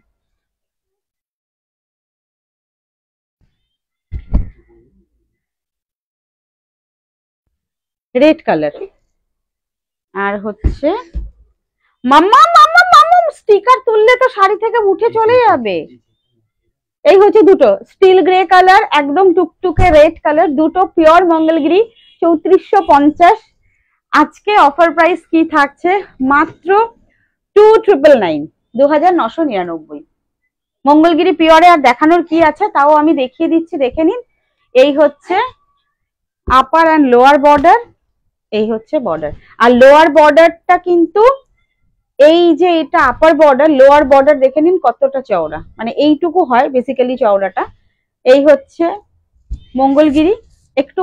রেড কালার, আর হচ্ছে মাম্মা মাম্মা মাম্মা, স্টিকার তুললে তো শাড়ি থেকে উঠে চলে যাবে। এই হচ্ছে দুটো স্টিল গ্রে কালার, একদম টুকটুকে রেড কালার, দুটো পিওর মঙ্গলগিরি, 3450। আজকে অফার প্রাইস কি থাকছে, মাত্র 2999, 2999। মঙ্গলগিরি পিওরে আর দেখানোর কি আছে, তাও আমি দেখিয়ে দিচ্ছি, দেখে নিন। এই হচ্ছে আপার অ্যান্ড লোয়ার বর্ডার, এই হচ্ছে বর্ডার, আর লোয়ার বর্ডারটা কিন্তু এই যে এটা আপার বর্ডার, লোয়ার বর্ডার দেখে নিন কতটা চওড়া, মানে এইটুকু হয় বেসিক্যালি চওড়াটা। এই হচ্ছে মঙ্গলগিরি, একটু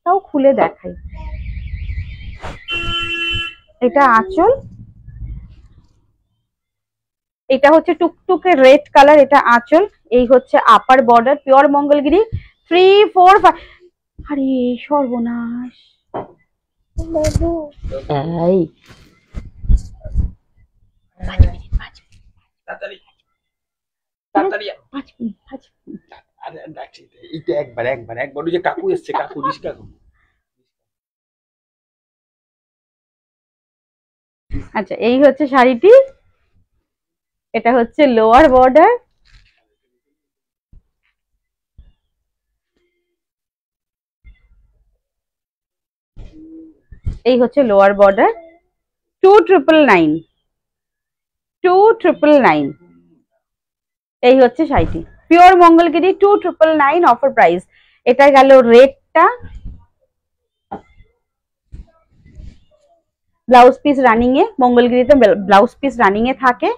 তাও খুলে দেখাই, এটা আঁচল, এটা হচ্ছে টুকটুকে রেড কালার, এটা আঁচল। এই হচ্ছে আপার বর্ডার, পিওর মঙ্গলগিরি 3 4 5। আরে সর্বনাশ, এই 5 মিনিট 5 মিনিট। একবার ওই যে কাকু এসছে, কাকু রিস্কা কাকু। আচ্ছা, এই হচ্ছে শাড়িটি, এটা হচ্ছে লোয়ার বর্ডার, এই হচ্ছে লোয়ার বর্ডার, 2999, 2999। এই হচ্ছে শাড়িটি, পিওর মঙ্গলগিরি 2999 অফার প্রাইস। এটা গেল রেডটা, ব্লাউজ পিস রানিং এ, মঙ্গলগিরিতে ব্লাউজ পিস রানিং এ থাকে।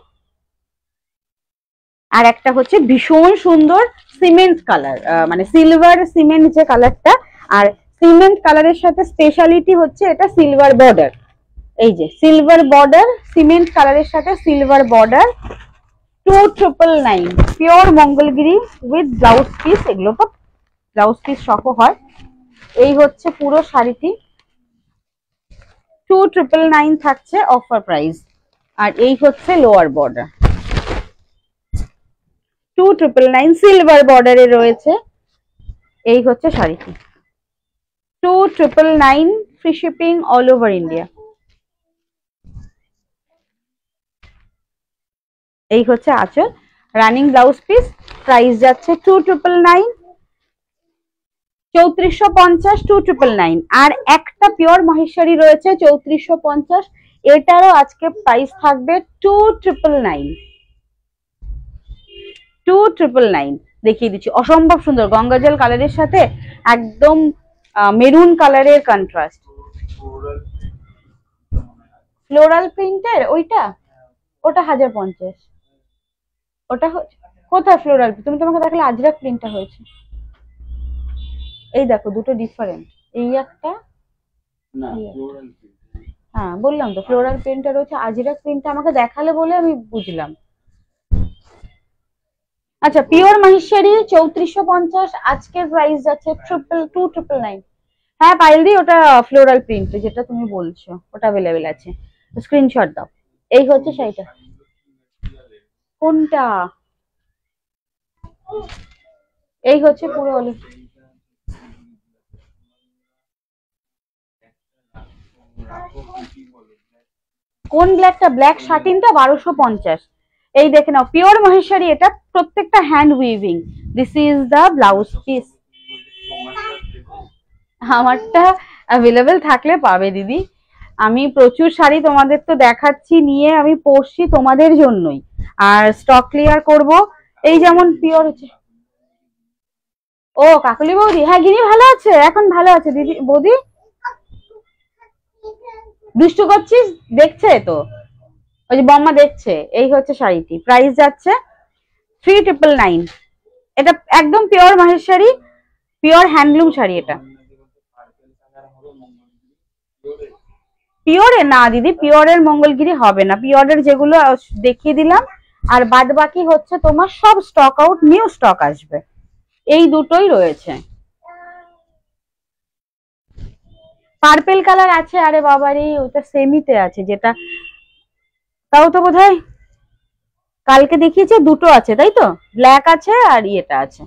আর একটা হচ্ছে ভীষণ সুন্দর সিমেন্ট কালার, মানে সিলভার সিমেন্ট যে কালারটা, আর সিমেন্ট কালারের সাথে স্পেশালিটি হচ্ছে এটা সিলভার বর্ডার। এই যে সিলভার বর্ডার, সিমেন্ট কালারের সাথে silver border, 2999 pure Mangalagiri with blouse piece. এগুলো তো ব্লাউজ পিস সহ হয়। এই হচ্ছে পুরো শাড়িটি, 2999 থাকছে অফার প্রাইস। আর এই হচ্ছে লোয়ার বর্ডার, 2999 সিলভার বর্ডারে রয়েছে। এই হচ্ছে শাড়িটি, 2999 free shipping all over India. এই হচ্ছে আঁচল, রানিং ব্লাউজ পিস, প্রাইস যাচ্ছে 2999, 3450, 2999। আর একটা পিওর মহেশ্বরী রয়েছে 3450, এটারও আজকে প্রাইস থাকবে 2999, 2999। দেখিয়ে দিচ্ছি, অসম্ভব সুন্দর গঙ্গাজল কালারের সাথে একদম মেরুন কালারের কন্ট্রাস্ট, ফ্লোরাল প্রিন্টের। ওইটা ওটা 1050। ওটা কোথায় ফ্লোরাল? তুমি তোমাকে দেখালে আজরাক প্রিন্টটা হয়েছে। এই দেখো দুটো ডিফারেন্ট, এই একটা, হ্যাঁ বললাম তো ফ্লোরাল প্রিন্টটা রয়েছে, আজরাক প্রিন্টটা আমাকে দেখালে বলে আমি বুঝলাম। আচ্ছা, পিওর মহেশ্বরী 3450, আজকের প্রাইস যাচ্ছে 2999। হ্যাঁ পাইলদি, ওটা ফ্লোরাল প্রিন্ট যেটা তুমি বলছো, ওটা অ্যাভেলেবেল আছে, স্ক্রিনশট দাও। এই হচ্ছে শাড়িটা। কোনটা? এই হচ্ছে পুরো অলিভ, কোন ব্ল্যাকটা? ব্ল্যাক শাটিনটা 1250। এই দেখে নাও, পিওর মহেশ্বরী, এটা প্রত্যেকটা hand weaving. This is the blouse piece. আমারটা অ্যাভেলেবেল থাকলে পাবে দিদি। আমি প্রচুর শাড়ি তোমাদের তো দেখাচ্ছি, নিয়ে আমি পরছি তোমাদের জন্যই, আর স্টক ক্লিয়ার করব। এই যেমন পিওর হচ্ছে, ও কাকলি বৌদি, হ্যাঁ গিনি ভালো আছে, এখন ভালো আছে দিদি। বৌদি দুষ্টু করছিস, দেখছে তো, ওই যে বম্মা দেখছে। এই হচ্ছে শাড়িটি, প্রাইস যাচ্ছে 3999। এটা একদম pure Maheshwari, pure handloom sari. এটা পিওরে না দিদি, পিওরের মঙ্গলগিরি হবে না, পিওরের যেগুলো দেখিয়ে দিলাম, আর বাদ বাকি হচ্ছে তোমার সব স্টক আউট, নিউ স্টক আসবে। এই দুটোই রয়েছে। পার্পেল কালার আছে, আরে বাবারে ওটা সেমিতে আছে, যেটা তাও তো বোধহয় কালকে দেখিয়েছে দুটো আছে, তাই তো? ব্ল্যাক আছে আর ইয়েটা আছে।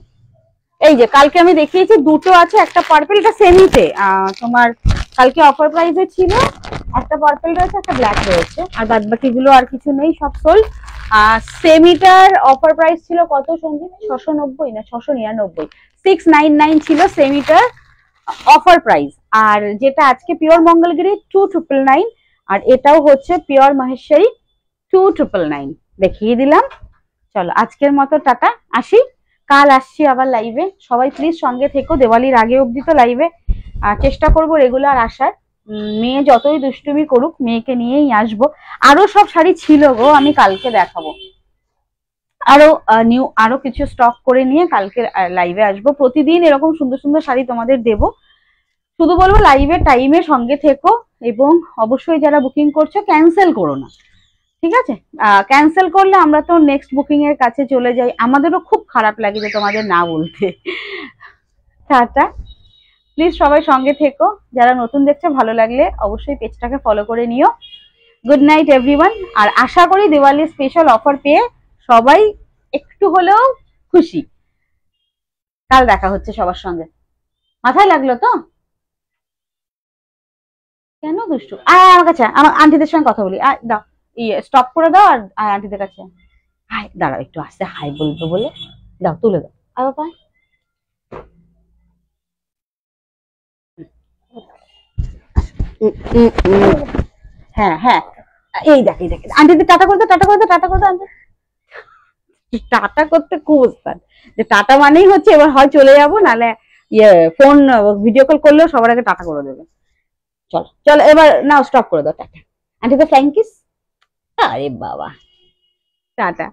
এই যে কালকে আমি দেখিয়েছি দুটো আছে, একটা পার্পেল, এটা সেমিতে তোমার কালকে অফার প্রাইসে ছিল। একটা পার্পেল রয়েছে, একটা ব্ল্যাক রয়েছে, আর বাদ বাকিগুলো আর কিছু নেই, সব সোল্ড। সেমিটার অফার প্রাইস ছিল কত সঞ্জিত? 690 না 699, 699 ছিল সেমিটার অফার প্রাইস। আর যেটা আজকে পিওর মঙ্গলগিরি 2999, আর এটাও হচ্ছে পিওর মহেশ্বরী 2999 দেখিয়ে দিলাম। চলো আজকের মতো টাটা, আসি, কাল আসছি আবার লাইভে। সবাই প্লিজ সঙ্গে থেকো, দেওয়ালির আগে অবধি তো লাইভে চেষ্টা করবো রেগুলার আসার। মেয়ে যতই দুষ্টুমি করুক, মেয়েকে নিয়েই আসবো। আরো সব শাড়ি ছিল গো, আমি কালকে দেখাবো। আরো নিউ আরো কিছু স্টক করে নিয়ে কালকে লাইভে আসবো। প্রতিদিন এরকম সুন্দর সুন্দর শাড়ি তোমাদের দেবো। শুধু বলবো লাইভের টাইমে সঙ্গে থেকো, এবং অবশ্যই যারা বুকিং করছো ক্যান্সেল করো না, ঠিক আছে? ক্যান্সেল করলে আমরা তো নেক্সট বুকিং এর কাছে চলে যাই, আমাদেরও খুব খারাপ লাগে যে তোমাদের না বলতে। টাটা, প্লিজ সবাই সঙ্গে থেকো। যারা নতুন দেখছো, ভালো লাগলে অবশ্যই পেজটাকে ফলো করে নিও। Good night everyone. আর আশা করি দিওয়ালি স্পেশাল অফার পেয়ে সবাই একটু হলেও খুশি। কাল দেখা হচ্ছে সবার সঙ্গে। মাথায় লাগলো তো? কেন দুষ্টু? আমার কাছে, আমার আন্টিদের সঙ্গে কথা বলি। দাও, স্টপ করে দাও, আর আন্টিদের কাছে হাই, দাঁড়াও একটু আসতে হাই বলবো বলে, দাও তুলে দাও। আর বাবা হ্যাঁ হ্যাঁ, এই দেখ এই দেখ, আন্টি টাটা করে দাও, টাটা করে দাও, টাটা করে দাও আন্টি। টাটা করতে খুব উস্তাদ, যে টাটা মানেই হচ্ছে এবার হয় চলে যাবো, নাহলে ইয়ে ফোন ভিডিও কল করলেও সবার আগে টাটা করে দেবে। চলো চলো এবার নাও স্টপ করে দাও, টাটা। আন্টি তো ফ্লাইং কিস, আরে বাবা, টাটা।